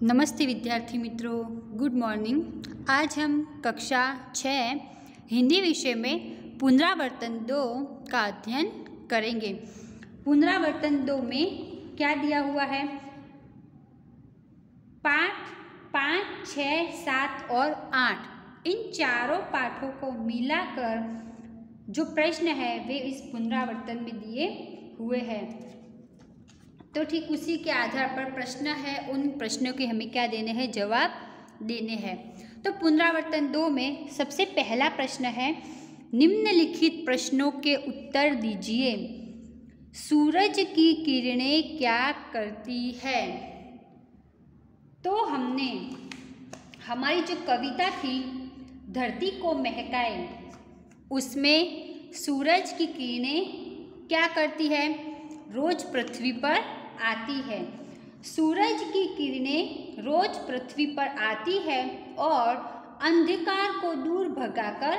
नमस्ते विद्यार्थी मित्रों, गुड मॉर्निंग। आज हम कक्षा 6 हिंदी विषय में पुनरावर्तन 2 का अध्ययन करेंगे। पुनरावर्तन 2 में क्या दिया हुआ है? पाठ 5, 6, 7 और 8 इन चारों पाठों को मिलाकर जो प्रश्न है वे इस पुनरावर्तन में दिए हुए हैं। तो ठीक उसी के आधार पर प्रश्न है, उन प्रश्नों के हमें क्या देने हैं, जवाब देने हैं। तो पुनरावर्तन 2 में सबसे पहला प्रश्न है, निम्नलिखित प्रश्नों के उत्तर दीजिए। सूरज की किरणें क्या करती है? तो हमने हमारी जो कविता थी धरती को महकाए, उसमें सूरज की किरणें क्या करती है? रोज पृथ्वी पर आती है। सूरज की किरणें रोज पृथ्वी पर आती है और अंधकार को दूर भगाकर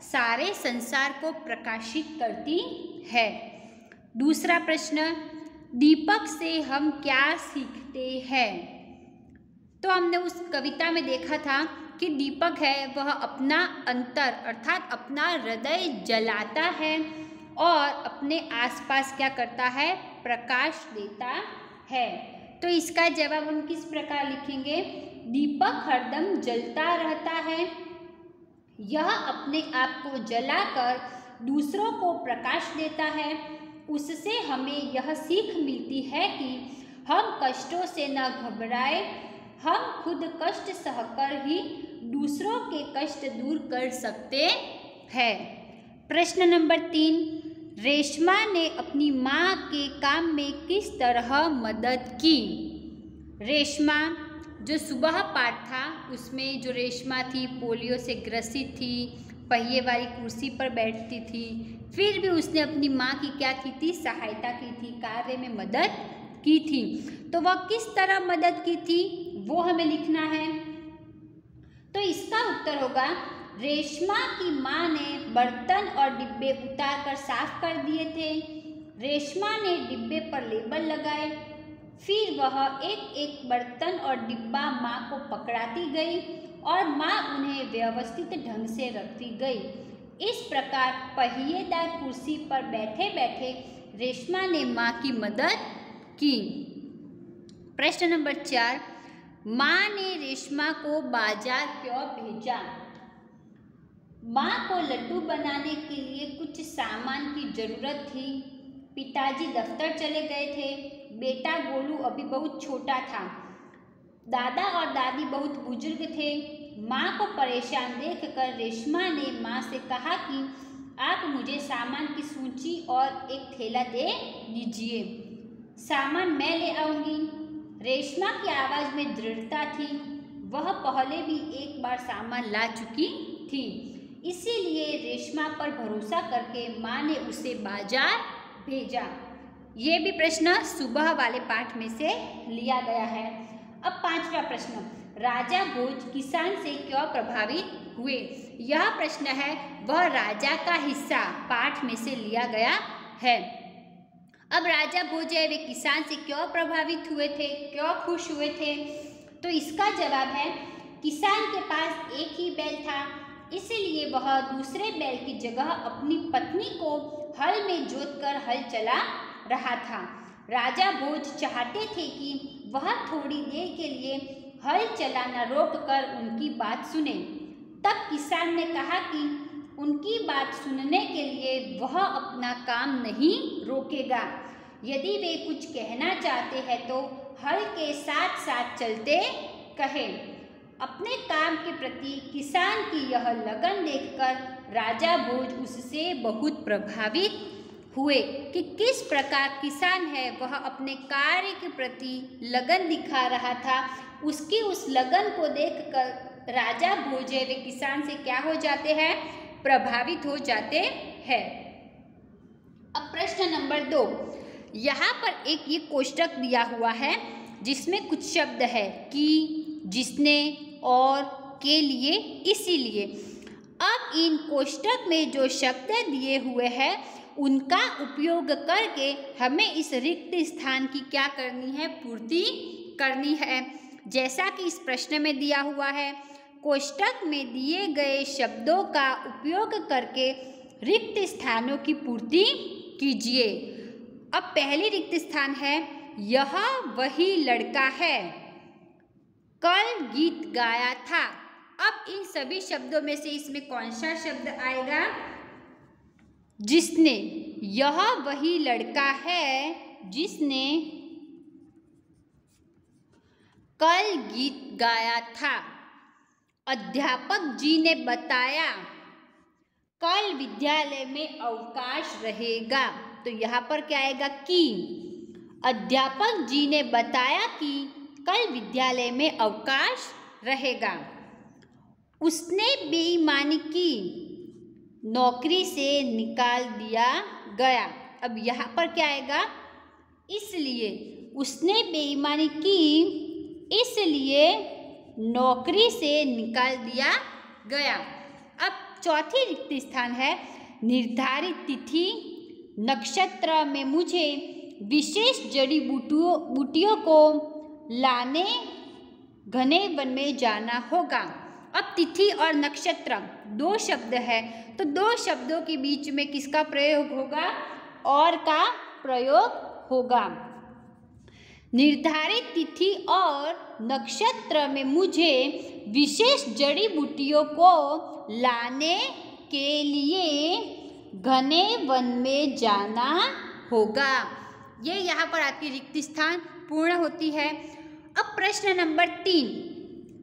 सारे संसार को प्रकाशित करती है। दूसरा प्रश्न, दीपक से हम क्या सीखते हैं? तो हमने उस कविता में देखा था कि दीपक है वह अपना अंतर अर्थात अपना हृदय जलाता है और अपने आसपास क्या करता है? प्रकाश देता है। तो इसका जवाब हम किस प्रकार लिखेंगे? दीपक हरदम जलता रहता है, यह अपने आप को जलाकर दूसरों को प्रकाश देता है। उससे हमें यह सीख मिलती है कि हम कष्टों से न घबराएं, हम खुद कष्ट सहकर ही दूसरों के कष्ट दूर कर सकते हैं। प्रश्न नंबर 3, रेशमा ने अपनी माँ के काम में किस तरह मदद की? रेशमा जो सुबह पाठ था उसमें जो रेशमा थी पोलियो से ग्रसित थी, पहिए वाली कुर्सी पर बैठती थी, फिर भी उसने अपनी माँ की क्या की थी? सहायता की थी, कार्य में मदद की थी। तो वह किस तरह मदद की थी वो हमें लिखना है। तो इसका उत्तर होगा, रेशमा की माँ ने बर्तन और डिब्बे उतारकर साफ कर दिए थे। रेशमा ने डिब्बे पर लेबल लगाए, फिर वह एक एक बर्तन और डिब्बा माँ को पकड़ाती गई और माँ उन्हें व्यवस्थित ढंग से रखती गई। इस प्रकार पहिएदार कुर्सी पर बैठे बैठे रेशमा ने माँ की मदद की। प्रश्न नंबर 4, माँ ने रेशमा को बाजार क्यों भेजा? माँ को लड्डू बनाने के लिए कुछ सामान की जरूरत थी। पिताजी दफ्तर चले गए थे, बेटा गोलू अभी बहुत छोटा था, दादा और दादी बहुत बुजुर्ग थे। माँ को परेशान देखकर रेशमा ने माँ से कहा कि आप मुझे सामान की सूची और एक थैला दे दीजिए, सामान मैं ले आऊँगी। रेशमा की आवाज़ में दृढ़ता थी, वह पहले भी एक बार सामान ला चुकी थी, इसीलिए रेशमा पर भरोसा करके माँ ने उसे बाजार भेजा। ये भी प्रश्न सुबह वाले पाठ में से लिया गया है। अब 5वां प्रश्न, राजा भोज किसान से क्यों प्रभावित हुए? यह प्रश्न है वह राजा का हिस्सा पाठ में से लिया गया है। अब राजा भोज है वे किसान से क्यों प्रभावित हुए थे, क्यों खुश हुए थे? तो इसका जवाब है, किसान के पास एक ही बैल था, इसलिए वह दूसरे बैल की जगह अपनी पत्नी को हल में जोतकर हल चला रहा था। राजा भोज चाहते थे कि वह थोड़ी देर के लिए हल चलाना रोककर उनकी बात सुने। तब किसान ने कहा कि उनकी बात सुनने के लिए वह अपना काम नहीं रोकेगा। यदि वे कुछ कहना चाहते हैं तो हल के साथ साथ चलते कहें। अपने काम के प्रति किसान की यह लगन देखकर राजा भोज उससे बहुत प्रभावित हुए कि किस प्रकार किसान है वह अपने कार्य के प्रति लगन दिखा रहा था। उसकी उस लगन को देखकर राजा भोज वे किसान से क्या हो जाते हैं? प्रभावित हो जाते हैं। अब प्रश्न नंबर 2, यहाँ पर एक ये कोष्टक दिया हुआ है जिसमें कुछ शब्द है कि, जिसने, और, के लिए, इसीलिए। अब इन कोष्टक में जो शब्द दिए हुए हैं उनका उपयोग करके हमें इस रिक्त स्थान की क्या करनी है? पूर्ति करनी है। जैसा कि इस प्रश्न में दिया हुआ है। कोष्टक में दिए गए शब्दों का उपयोग करके रिक्त स्थानों की पूर्ति कीजिए। अब पहली रिक्त स्थान है, यह वही लड़का है, कल गीत गाया था। अब इन सभी शब्दों में से इसमें कौन सा शब्द आएगा? जिसने, यह वही लड़का है जिसने कल गीत गाया था। अध्यापक जी ने बताया कल विद्यालय में अवकाश रहेगा। तो यहाँ पर क्या आएगा? कि अध्यापक जी ने बताया कि कल विद्यालय में अवकाश रहेगा। उसने बेईमानी की, नौकरी से निकाल दिया गया। अब यहाँ पर क्या आएगा? इसलिए, उसने बेईमानी की इसलिए नौकरी से निकाल दिया गया। अब चौथी रिक्त स्थान है, निर्धारित तिथि नक्षत्र में मुझे विशेष जड़ी बूटियों को लाने घने वन में जाना होगा। अब तिथि और नक्षत्र दो शब्द है, तो दो शब्दों के बीच में किसका प्रयोग होगा? और का प्रयोग होगा। निर्धारित तिथि और नक्षत्र में मुझे विशेष जड़ी बूटियों को लाने के लिए घने वन में जाना होगा। ये यहाँ पर आपकी रिक्त स्थान पूर्ण होती है। अब प्रश्न नंबर 3,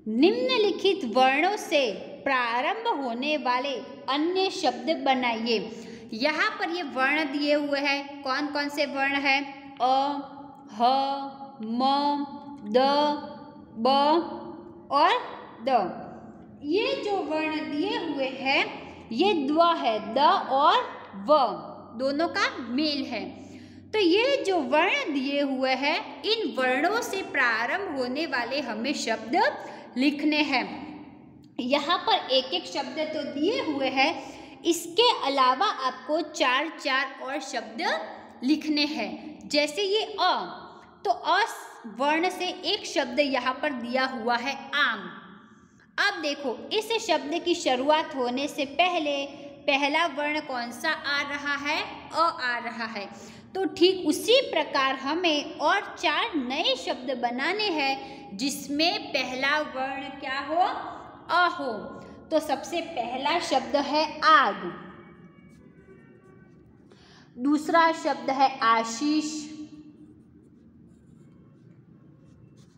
निम्नलिखित वर्णों से प्रारंभ होने वाले अन्य शब्द बनाइए। यहाँ पर ये वर्ण दिए हुए हैं, कौन कौन से वर्ण हैं? अ, ह, म, द, ब और द। ये जो वर्ण दिए हुए हैं ये द्व है, द और व दोनों का मेल है। तो ये जो वर्ण दिए हुए हैं, इन वर्णों से प्रारंभ होने वाले हमें शब्द लिखने हैं। यहाँ पर एक एक शब्द तो दिए हुए हैं, इसके अलावा आपको 4 और शब्द लिखने हैं। जैसे ये अ, तो अ वर्ण से एक शब्द यहाँ पर दिया हुआ है, आम। अब देखो, इस शब्द की शुरुआत होने से पहले पहला वर्ण कौन सा आ रहा है? अ आ रहा है। तो ठीक उसी प्रकार हमें और 4 नए शब्द बनाने हैं जिसमें पहला वर्ण क्या हो? अ हो। तो सबसे पहला शब्द है आग, दूसरा शब्द है आशीष,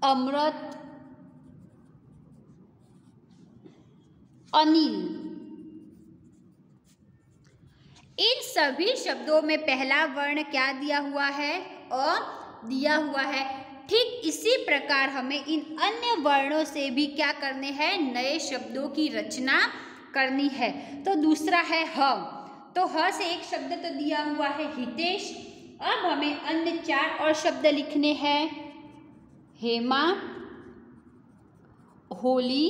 अमृत, अनिल। इन सभी शब्दों में पहला वर्ण क्या दिया हुआ है? अ दिया हुआ है। ठीक इसी प्रकार हमें इन अन्य वर्णों से भी क्या करने हैं? नए शब्दों की रचना करनी है। तो दूसरा है ह, तो ह से एक शब्द तो दिया हुआ है हितेश। अब हमें अन्य 4 और शब्द लिखने हैं, हेमा, होली,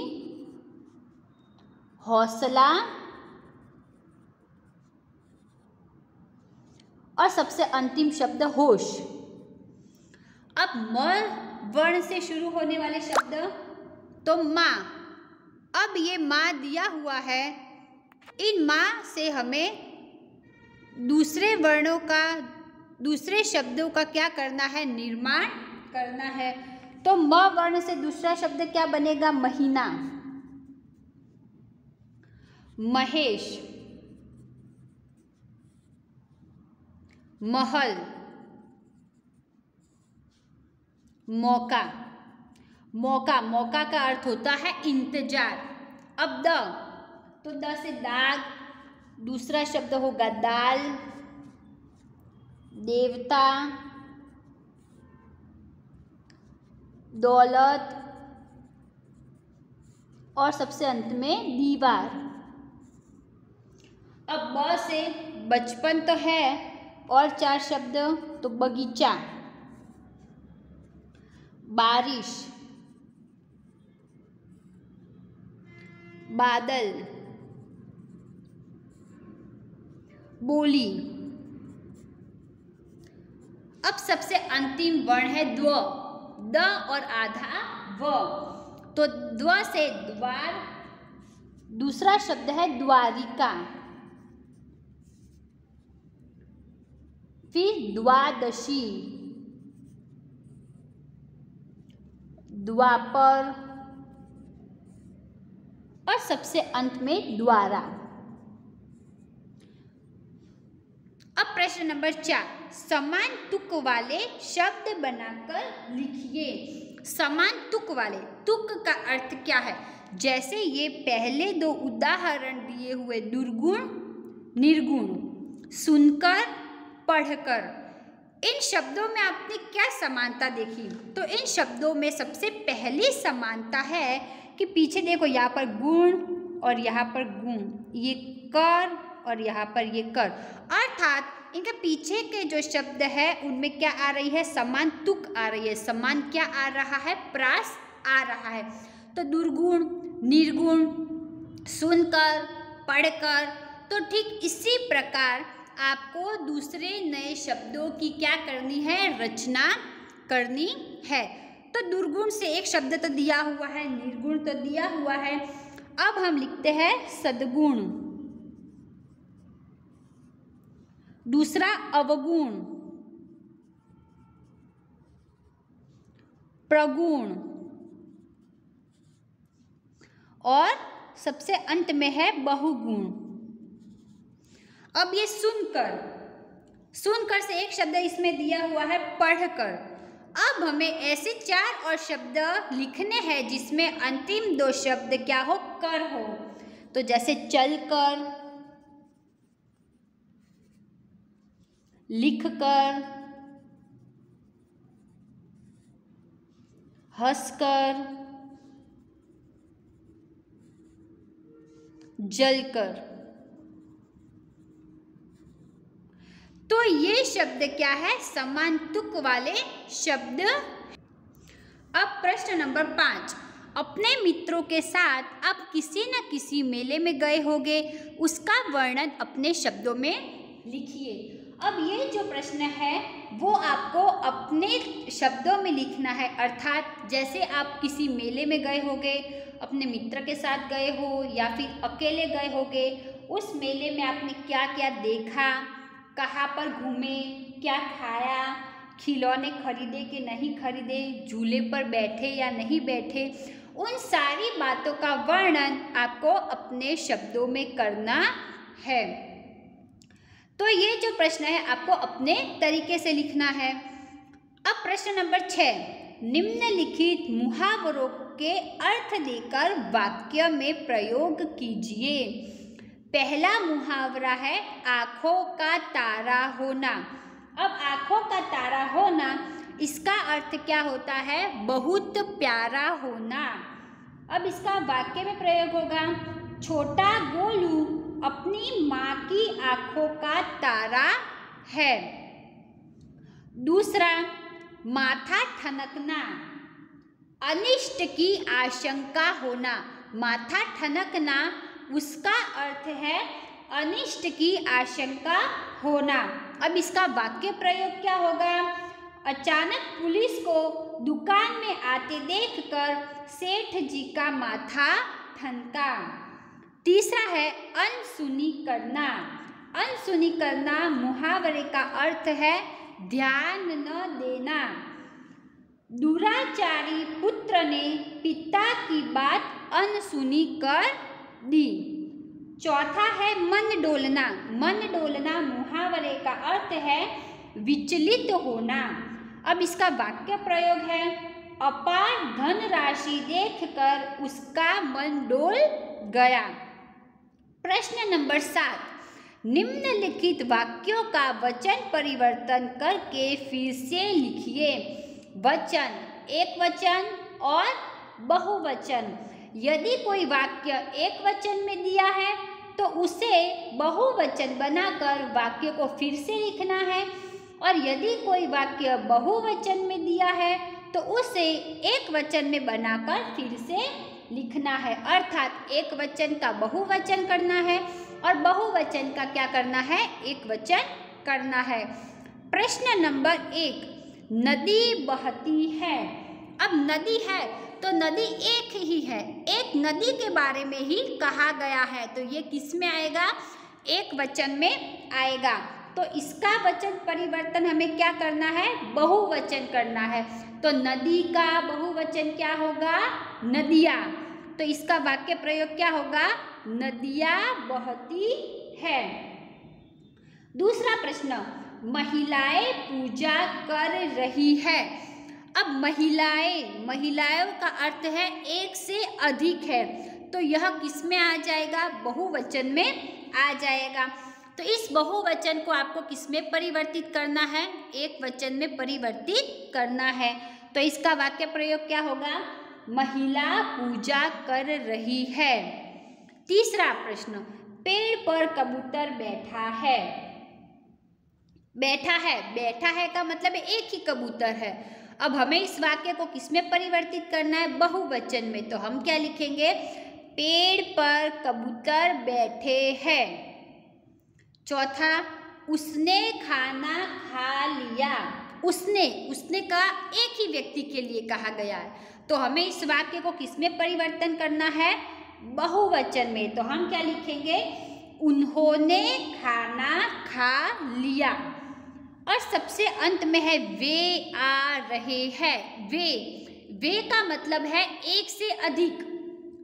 हौसला और सबसे अंतिम शब्द होश। अब म वर्ण से शुरू होने वाले शब्द, तो माँ। अब ये माँ दिया हुआ है, इन माँ से हमें दूसरे वर्णों का, दूसरे शब्दों का क्या करना है? निर्माण करना है। तो म वर्ण से दूसरा शब्द क्या बनेगा? महीना, महेश, महल, मौका। मौका, मौका का अर्थ होता है इंतजार। अब द, तो द से दाग, दूसरा शब्द होगा दाल, देवता, दौलत और सबसे अंत में दीवार। अब ब से बचपन तो है और 4 शब्द, तो बगीचा, बारिश, बादल, बोली। अब सबसे अंतिम वर्ण है द्व, द और आधा व। तो द्व से द्वार, दूसरा शब्द है द्वारिका, फिर द्वादशी, द्वापर और सबसे अंत में द्वारा। अब प्रश्न नंबर 4, समान तुक वाले शब्द बनाकर लिखिए। समान तुक वाले, तुक का अर्थ क्या है? जैसे ये पहले 2 उदाहरण दिए हुए दुर्गुण, निर्गुण, सुनकर, पढ़कर, इन शब्दों में आपने क्या समानता देखी? तो इन शब्दों में सबसे पहली समानता है कि पीछे देखो, यहाँ पर गुण और यहाँ पर गुण, ये कर और यहाँ पर ये कर, अर्थात इनके पीछे के जो शब्द है उनमें क्या आ रही है? समान तुक आ रही है। समान क्या आ रहा है? प्रास आ रहा है। तो दुर्गुण, निर्गुण, सुनकर, पढ़कर, तो ठीक इसी प्रकार आपको दूसरे नए शब्दों की क्या करनी है? रचना करनी है। तो दुर्गुण से एक शब्द तो दिया हुआ है, निर्गुण तो दिया हुआ है। अब हम लिखते हैं सद्गुण, दूसरा अवगुण, प्रगुण और सबसे अंत में है बहुगुण। अब ये सुनकर, सुनकर से एक शब्द इसमें दिया हुआ है पढ़कर। अब हमें ऐसे 4 और शब्द लिखने हैं जिसमें अंतिम 2 शब्द क्या हो? कर हो। तो जैसे चलकर, लिखकर, हंसकर, जलकर। तो ये शब्द क्या है? समान तुक वाले शब्द। अब प्रश्न नंबर 5, अपने मित्रों के साथ आप किसी न किसी मेले में गए होंगे, उसका वर्णन अपने शब्दों में लिखिए। अब ये जो प्रश्न है वो आपको अपने शब्दों में लिखना है, अर्थात जैसे आप किसी मेले में गए होंगे, अपने मित्र के साथ गए हो या फिर अकेले गए होंगे, उस मेले में आपने क्या क्या देखा, कहाँ पर घूमे, क्या खाया, खिलौने खरीदे कि नहीं खरीदे, झूले पर बैठे या नहीं बैठे, उन सारी बातों का वर्णन आपको अपने शब्दों में करना है। तो ये जो प्रश्न है आपको अपने तरीके से लिखना है। अब प्रश्न नंबर 6, निम्नलिखित मुहावरों के अर्थ देकर वाक्य में प्रयोग कीजिए। पहला मुहावरा है आँखों का तारा होना। अब आँखों का तारा होना, इसका अर्थ क्या होता है? बहुत प्यारा होना। अब इसका वाक्य में प्रयोग होगा, छोटा गोलू अपनी माँ की आँखों का तारा है। दूसरा, माथा ठनकना, अनिष्ट की आशंका होना। माथा ठनकना, उसका अर्थ है अनिष्ट की आशंका होना। अब इसका वाक्य प्रयोग क्या होगा? अचानक पुलिस को दुकान में आते देखकर सेठ जी का माथा ठनका। तीसरा है अनसुनी करना। अनसुनी करना मुहावरे का अर्थ है ध्यान न देना। दुराचारी पुत्र ने पिता की बात अनसुनी कर दी। चौथा है मन डोलना। मन डोलना मुहावरे का अर्थ है विचलित होना। अब इसका वाक्य प्रयोग है, अपार धनराशि देखकर उसका मन डोल गया। प्रश्न नंबर 7, निम्नलिखित वाक्यों का वचन परिवर्तन करके फिर से लिखिए। वचन, एक वचन और बहुवचन। यदि कोई वाक्य एक वचन में दिया है तो उसे बहुवचन बनाकर वाक्य को फिर से लिखना है, और यदि कोई वाक्य बहुवचन में दिया है तो उसे एक वचन में बनाकर फिर से लिखना है। अर्थात एक वचन का बहुवचन करना है और बहुवचन का क्या करना है? एक वचन करना है। प्रश्न नंबर 1, नदी बहती है। अब नदी है तो नदी एक ही है, एक नदी के बारे में ही कहा गया है, तो ये किस में आएगा? एक वचन में आएगा। तो इसका वचन परिवर्तन हमें क्या करना है? बहुवचन करना है। तो नदी का बहुवचन क्या होगा? नदियाँ। तो इसका वाक्य प्रयोग क्या होगा? नदियाँ बहती है। दूसरा प्रश्न, महिलाएं पूजा कर रही है। अब महिलाओं का अर्थ है एक से अधिक है, तो यह किस में आ जाएगा? बहुवचन में आ जाएगा। तो इस बहुवचन को आपको किस में परिवर्तित करना है? एक वचन में परिवर्तित करना है। तो इसका वाक्य प्रयोग क्या होगा? महिला पूजा कर रही है। तीसरा प्रश्न, पेड़ पर कबूतर बैठा है। बैठा है का मतलब एक ही कबूतर है। अब हमें इस वाक्य को किस में परिवर्तित करना है? बहुवचन में। तो हम क्या लिखेंगे? पेड़ पर कबूतर बैठे हैं। चौथा, उसने खाना खा लिया। उसने का एक ही व्यक्ति के लिए कहा गया है, तो हमें इस वाक्य को किस में परिवर्तन करना है? बहुवचन में। तो हम क्या लिखेंगे? उन्होंने खाना खा लिया। और सबसे अंत में है वे आ रहे हैं। वे का मतलब है एक से अधिक,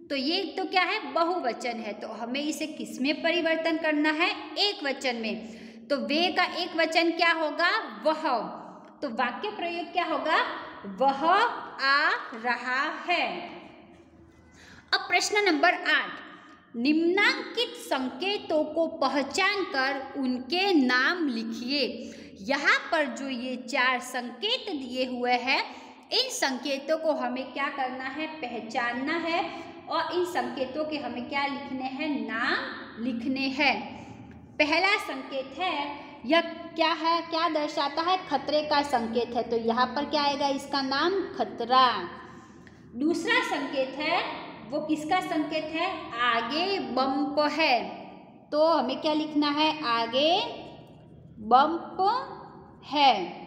तो ये तो क्या है? बहुवचन है, तो हमें इसे किस में परिवर्तन करना है? एक वचन में। तो वे का एक वचन क्या होगा? वह। तो वाक्य प्रयोग क्या होगा? वह आ रहा है। अब प्रश्न नंबर 8, निम्नांकित संकेतों को पहचान कर उनके नाम लिखिए। यहाँ पर जो ये 4 संकेत दिए हुए हैं, इन संकेतों को हमें क्या करना है? पहचानना है। और इन संकेतों के हमें क्या लिखने हैं? नाम लिखने हैं। पहला संकेत है, यह क्या है? क्या दर्शाता है? खतरे का संकेत है, तो यहाँ पर क्या आएगा? इसका नाम खतरा। दूसरा संकेत है, वो किसका संकेत है? आगे बम्प है, तो हमें क्या लिखना है? आगे बम्प है।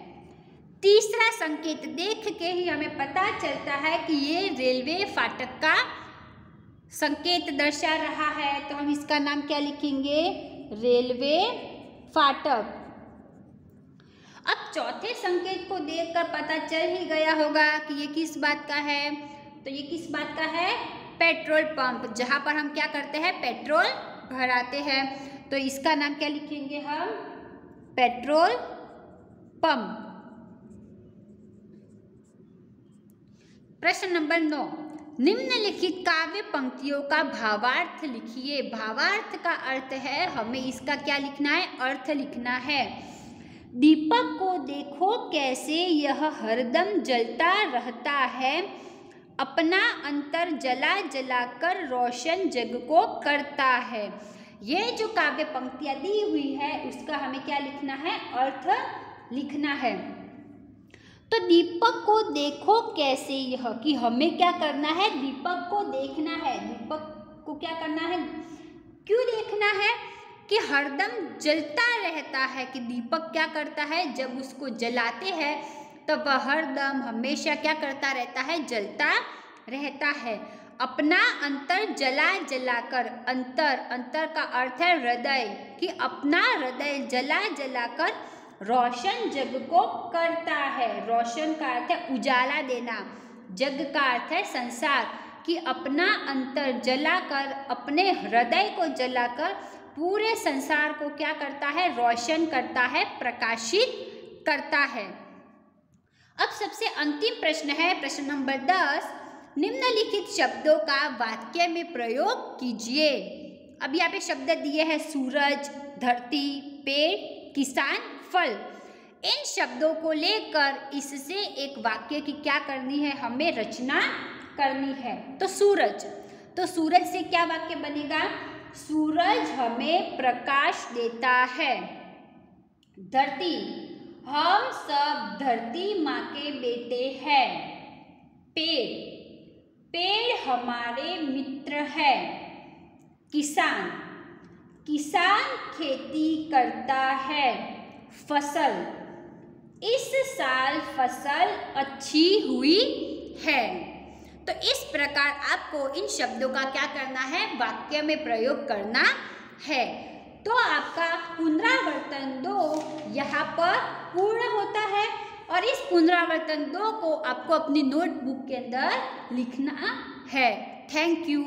तीसरा संकेत देख के ही हमें पता चलता है कि ये रेलवे फाटक का संकेत दर्शा रहा है, तो हम इसका नाम क्या लिखेंगे? रेलवे फाटक। अब चौथे संकेत को देखकर पता चल ही गया होगा कि ये किस बात का है। तो ये किस बात का है? पेट्रोल पंप, जहाँ पर हम क्या करते हैं? पेट्रोल भराते हैं। तो इसका नाम क्या लिखेंगे हम? Petrol pump. प्रश्न नंबर 9, निम्नलिखित काव्य पंक्तियों का भावार्थ लिखिए। भावार्थ का अर्थ है, हमें इसका क्या लिखना है? अर्थ लिखना है। दीपक को देखो कैसे यह हरदम जलता रहता है, अपना अंतर जला जला कर रोशन जग को करता है। ये जो काव्य पंक्तियां दी हुई है, उसका हमें क्या लिखना है? अर्थ लिखना है। तो दीपक को देखो कैसे यह, कि हमें क्या करना है? दीपक को देखना है। दीपक को क्या करना है? क्यों देखना है? कि हरदम जलता रहता है, कि दीपक क्या करता है? जब उसको जलाते हैं तब वह हरदम हमेशा क्या करता रहता है? जलता रहता है। अपना अंतर जला जला कर, अंतर का अर्थ है हृदय, कि अपना हृदय जला जला कर रोशन जग को करता है। रोशन का अर्थ है उजाला देना, जग का अर्थ है संसार, कि अपना अंतर जलाकर, अपने हृदय को जलाकर पूरे संसार को क्या करता है? रोशन करता है, प्रकाशित करता है। अब सबसे अंतिम प्रश्न है प्रश्न नंबर 10, निम्नलिखित शब्दों का वाक्य में प्रयोग कीजिए। अब यहाँ पे शब्द दिए हैं सूरज, धरती, पेड़, किसान, फल। इन शब्दों को लेकर इससे एक वाक्य की क्या करनी है? हमें रचना करनी है। तो सूरज से क्या वाक्य बनेगा? सूरज हमें प्रकाश देता है। धरती, हम सब धरती माँ के बेटे हैं। पेड़ हमारे मित्र है। किसान खेती करता है। फसल, इस साल फसल अच्छी हुई है। तो इस प्रकार आपको इन शब्दों का क्या करना है, वाक्य में प्रयोग करना है। तो आपका पुनरावर्तन 2 यहाँ पर पूर्ण होता है और इस पुनरावर्तन 2 को आपको अपनी नोटबुक के अंदर लिखना है। Thank you.